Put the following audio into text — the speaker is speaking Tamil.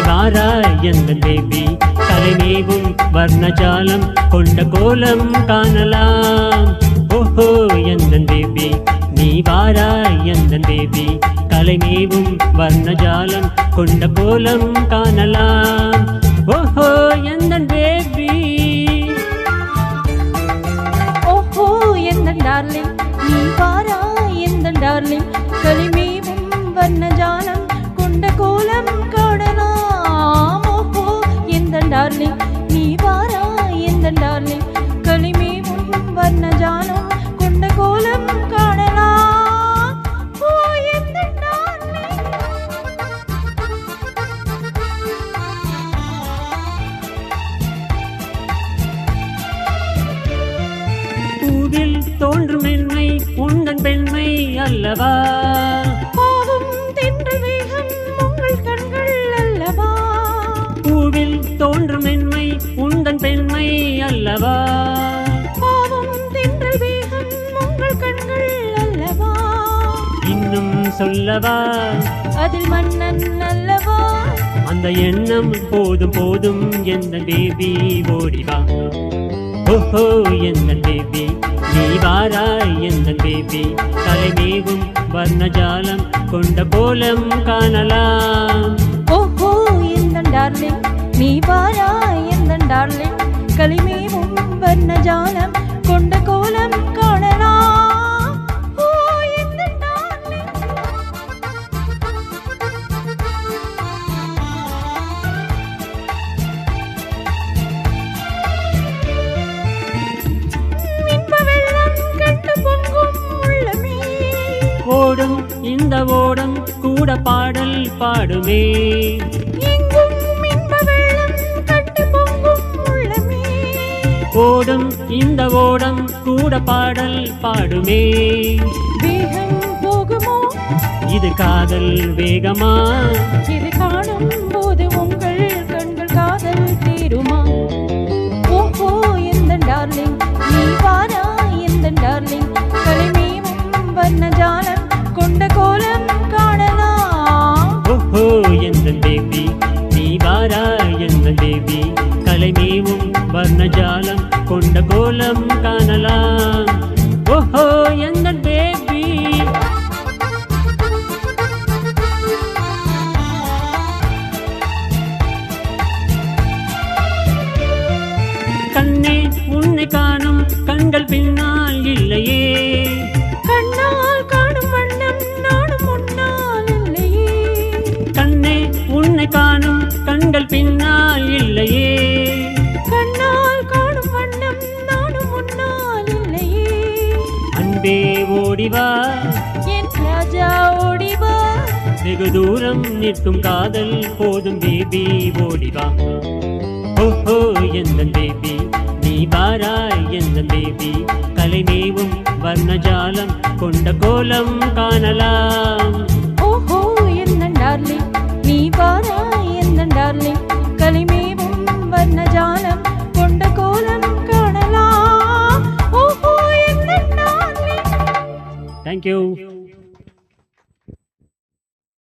வாராய் எந்தன் பேபி கலைமேவும் வர்ணஜாலம் கொண்ட கோலம் காணலாம். ஓஹோ எந்தன் பேபி நீ வாராய் எந்தன் பேபி கலைமேவும் வர்ணஜாலம் கொண்ட கோலம் காணலாம். ஓஹோ எந்தன் பேபி. ஓஹோ எந்தன் டார்லிங் நீ வாராய் எந்தன் டார்லிங் கலைமேவும் வர்ணஜாலம் கொண்ட கோலம் காணலாம். ஓஹோ எந்தன் டார்லிங் நீ வாராய் எந்தன் டார்லிங் கலைமேவும் வர்ணஜாலம் கொண்ட கோலம் காணலாம். ஓ எந்தன் டார்லிங். பூவில் தோன்றும் மென்மை உந்தன் பெண்மை அல்லவா. பாவம் தென்றல் வேகம் உங்கள் கண்கள் அல்லவா. பூவில் தோன்றும் மென்மை உந்தன் பெண்மை அல்லவா. பாவம் தென்றல் வேகம் உங்கள் கண்கள் அல்லவா. இன்னும் சொல்லவா அதில் மன்னன் அல்லவா. அந்த எண்ணம் போதும் போதும் எந்தன் பேபி ஓடிவா. ஓஹோ எந்தன் பேபி நீ வாராய் எந்தன் பேபி கலைமேவும் வர்ணஜாலம் கொண்ட கோலம் காணலாம். ஓஹோ எந்தன் டார்லிங் நீ வாராய் எந்தன் டார்லிங் கலைமேவும் வர்ணஜாலம் கொண்ட கோலம் காணலாம். ஓ எந்தன் டார்லிங். இன்ப வெள்ளம் கண்டு பொங்கும் உள்ளமே. ஓடும் இந்த ஓடம் கூட பாடல் பாடுமே. எங்கும் இன்ப வெள்ளம் கண்டு பொங்கும் உள்ளமே. ஓடும் இந்த ஓடம் கூட பாடல் பாடுமே. வேகம் போகுமோ இது காதல் வேகமா. இது காணும் போது உங்கள் கண்கள் காதல் தீருமா. ஓஹோ எந்தன் டார்லிங் நீ வாராய் எந்தன் டார்லிங் கலைமேவும் வர்ணஜாலம் கொண்ட கோலம் காணலாம். ஓஹோ எந்தன் பேபி நீ வாராய் எந்தன் பேபி கலைமேவும் வர்ணஜாலம் கொண்ட கோலம் காணலாம். ஓஹோ எந்தன் பேபி. கண்ணே உன்னை காணும் கண்கள் பின்னால் இல்லையே. கண்ணால் காணும் வண்ணம் நானும் முன்னால் இல்லையே. கண்ணே உன்னை காணும் கண்கள் பின்னால் இல்லையே. கண்ணால் காணும் வண்ணம் நானும் முன்னால் இல்லையே. அன்பே ஓடிவா என் ராஜா ஓடிவா. வெகு தூரம் நிற்கும் காதல் போதும் பேபி ஓடிவா. ஓஹோ எந்தன் பேபி நீ வாராய் எந்தன் பேபி கலைமேவும் வர்ணஜாலம் கொண்ட கோலம் காணலாம்.